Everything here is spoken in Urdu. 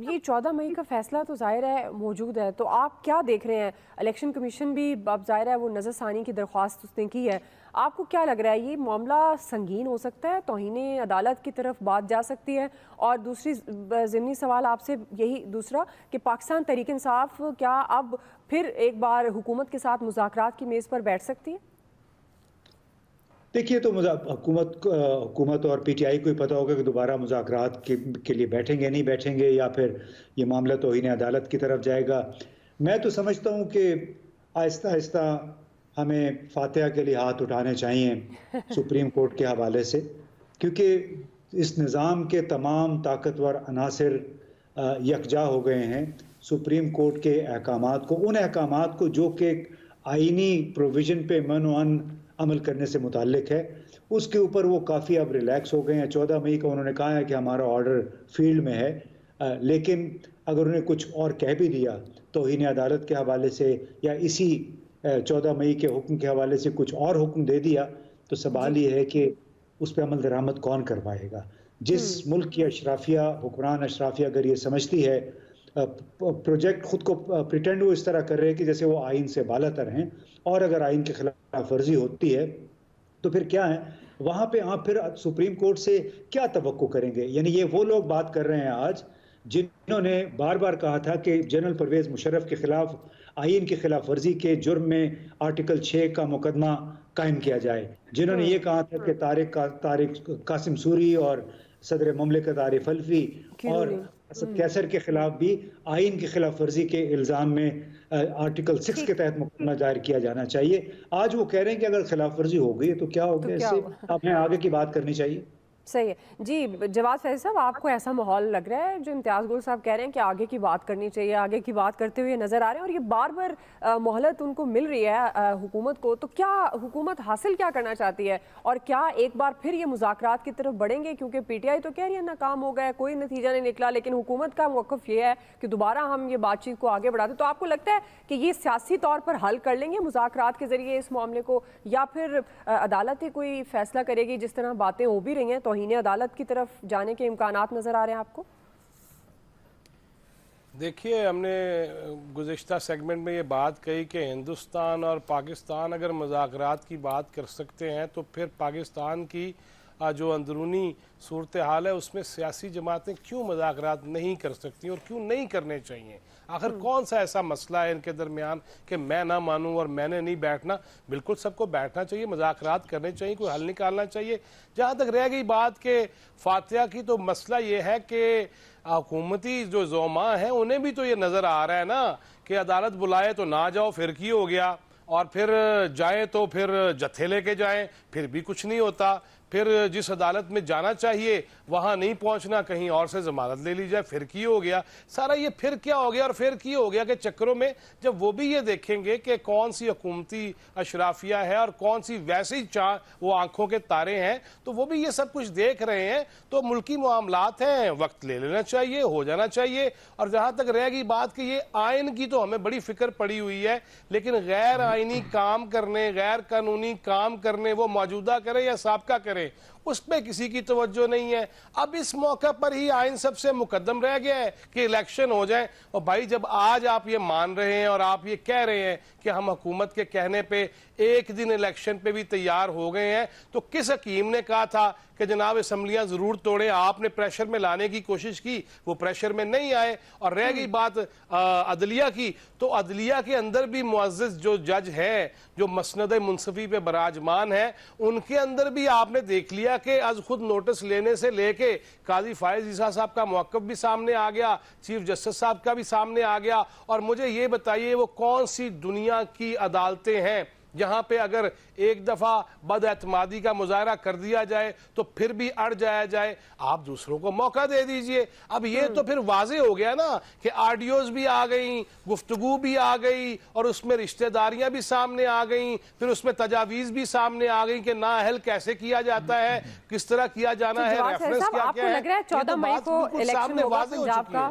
یہ 14 مئی کا فیصلہ تو ظاہر ہے موجود ہے، تو آپ کیا دیکھ رہے ہیں؟ الیکشن کمیشن بھی اب ظاہر ہے وہ نظر ثانی کی درخواست اس نے کی ہے، آپ کو کیا لگ رہا ہے یہ معاملہ سنگین ہو سکتا ہے، توہین عدالت کی طرف بات جا سکتی ہے؟ اور دوسری ضمنی سوال آپ سے یہی دوسرا کہ پاکستان تحریک انصاف کیا اب پھر ایک بار حکومت کے ساتھ مذاکرات کی میز پر بیٹھ سکتی ہے؟ دیکھیے، تو حکومت اور پی ٹی آئی کو ہی پتہ ہوگا کہ دوبارہ مذاکرات کے لیے بیٹھیں گے نہیں بیٹھیں گے، یا پھر یہ معاملہ توہین عدالت کی طرف جائے گا۔ میں تو سمجھتا ہوں کہ آہستہ آہستہ ہمیں فاتحہ کے لیے ہاتھ اٹھانے چاہیے سپریم کورٹ کے حوالے سے، کیونکہ اس نظام کے تمام طاقتور عناصر یکجا ہو گئے ہیں سپریم کورٹ کے احکامات کو، ان احکامات کو جو کہ آئینی پروویژن پہ من و عن عمل کرنے سے متعلق ہے، اس کے اوپر وہ کافی اب ریلیکس ہو گئے ہیں۔ 14 مئی کا انہوں نے کہا ہے کہ ہمارا آرڈر فیلڈ میں ہے، لیکن اگر انہیں کچھ اور کہہ بھی دیا توہین عدالت کے حوالے سے، یا اسی 14 مئی کے حکم کے حوالے سے کچھ اور حکم دے دیا، تو سوال یہ ہے کہ اس پہ عمل درآمد کون کروائے گا؟ جس ملک کی اشرافیہ، حکمران اشرافیہ اگر یہ سمجھتی ہے، پروجیکٹ خود کو پریٹینڈ وہ اس طرح کر رہے ہیں کہ جیسے وہ آئین سے بالا تر ہیں، اور اگر آئین کے خلاف ورزی ہوتی ہے تو پھر کیا ہے وہاں پہ آپ پھر سپریم کورٹ سے کیا توقع کریں گے؟ یعنی یہ وہ لوگ بات کر رہے ہیں آج جنہوں نے بار بار کہا تھا کہ جنرل پرویز مشرف کے خلاف آئین کی خلاف ورزی کے جرم میں آرٹیکل 6 کا مقدمہ قائم کیا جائے، جنہوں نے یہ کہا تھا کہ طارق قاسم سوری اور صدر مملکت عارف الوی اور اسد کیسر کے خلاف بھی آئین کی خلاف ورزی کے الزام میں آرٹیکل 6 کے تحت مقدمہ دائر کیا جانا چاہیے۔ آج وہ کہہ رہے ہیں کہ اگر خلاف ورزی ہو گئی تو کیا ہو گیا، اس سے ہمیں آگے کی بات کرنی چاہیے۔ صحیح ہے جی۔ جواد فیض صاحب، آپ کو ایسا ماحول لگ رہا ہے جو امتیاز گل صاحب کہہ رہے ہیں کہ آگے کی بات کرنی چاہیے، آگے کی بات کرتے ہوئے نظر آ رہے ہیں، اور یہ بار بار مہلت ان کو مل رہی ہے حکومت کو، تو کیا حکومت حاصل کیا کرنا چاہتی ہے؟ اور کیا ایک بار پھر یہ مذاکرات کی طرف بڑھیں گے؟ کیونکہ پی ٹی آئی تو کہہ رہی ہے ناکام ہو گیا، کوئی نتیجہ نہیں نکلا، لیکن حکومت کا موقف یہ ہے کہ دوبارہ ہم یہ بات چیت کو آگے بڑھاتے ہیں۔ تو آپ کو لگتا ہے کہ یہ سیاسی طور پر حل کر لیں گے مذاکرات کے ذریعے اس معاملے کو، یا پھر عدالت ہی کوئی فیصلہ کرے گی؟ جس طرح باتیں ہو بھی رہی ہیں، توہین عدالت کی طرف جانے کے امکانات نظر آ رہے ہیں آپ کو؟ دیکھیے، ہم نے گزشتہ سیگمنٹ میں یہ بات کہی کہ ہندوستان اور پاکستان اگر مذاکرات کی بات کر سکتے ہیں تو پھر پاکستان کی جو اندرونی صورتحال ہے اس میں سیاسی جماعتیں کیوں مذاکرات نہیں کر سکتی اور کیوں نہیں کرنے چاہیے؟ آخر کون سا ایسا مسئلہ ہے ان کے درمیان کہ میں نہ مانوں اور میں نے نہیں بیٹھنا؟ بالکل سب کو بیٹھنا چاہیے، مذاکرات کرنے چاہیے، کوئی حل نکالنا چاہیے۔ جہاں تک رہ گئی بات کہ فاتحہ کی، تو مسئلہ یہ ہے کہ حکومتی جو زعماء ہیں انہیں بھی تو یہ نظر آ رہا ہے نا کہ عدالت بلائے تو نہ جاؤ، پھر کی ہو گیا، اور پھر جائیں تو پھر جتھے لے کے جائیں، پھر بھی کچھ نہیں ہوتا، پھر جس عدالت میں جانا چاہیے وہاں نہیں پہنچنا، کہیں اور سے ضمانت لے لی جائے، پھر کی ہو گیا۔ سارا یہ پھر کیا ہو گیا اور پھر کی ہو گیا کے چکروں میں جب وہ بھی یہ دیکھیں گے کہ کون سی حکومتی اشرافیہ ہے اور کون سی ویسی وہ آنکھوں کے تارے ہیں، تو وہ بھی یہ سب کچھ دیکھ رہے ہیں، تو ملکی معاملات ہیں، وقت لے لینا چاہیے، ہو جانا چاہیے۔ اور جہاں تک رہ گئی بات کہ یہ آئین کی، تو ہمیں بڑی فکر پڑی ہوئی ہے، لیکن غیر آئینی کام کرنے، غیر قانونی کام کرنے، وہ موجودہ کرے یا سابقہ کرے، اس پہ کسی کی توجہ نہیں ہے۔ اب اس موقع پر ہی آئین سب سے مقدم رہ گیا ہے کہ الیکشن ہو جائیں۔ اور بھائی، جب آج آپ یہ مان رہے ہیں اور آپ یہ کہہ رہے ہیں کہ ہم حکومت کے کہنے پہ ایک دن الیکشن پہ بھی تیار ہو گئے ہیں، تو کس حکیم نے کہا تھا کہ جناب اسمبلیاں ضرور توڑیں؟ آپ نے پریشر میں لانے کی کوشش کی، وہ پریشر میں نہیں آئے۔ اور رہ گئی بات عدلیہ کی، تو عدلیہ کے اندر بھی معزز جو جج ہے، جو مسند منصفی پہ براجمان ہے، ان کے اندر بھی آپ نے دیکھ لیا کہ از خود نوٹس لینے سے لے کے قاضی فائز عیسیٰ صاحب کا موقف بھی سامنے آ گیا، چیف جسٹس صاحب کا بھی سامنے آ گیا۔ اور مجھے یہ بتائیے وہ کون سی دنیا کی عدالتیں ہیں جہاں پہ اگر ایک دفعہ بد اعتمادی کا مظاہرہ کر دیا جائے تو پھر بھی اڑ جایا جائے؟ آپ دوسروں کو موقع دے دیجئے۔ اب یہ تو پھر واضح ہو گیا نا کہ آڈیوز بھی آ گئیں، گفتگو بھی آ گئی، اور اس میں رشتہ داریاں بھی سامنے آ گئیں، پھر اس میں تجاویز بھی سامنے آ گئیں کہ نااہل کیسے کیا جاتا ہے، کس طرح کیا جانا ہے، ریفرنس کیا کیا ہے۔ 14 مئی کو الیکشن ہوگا پنجاب کا،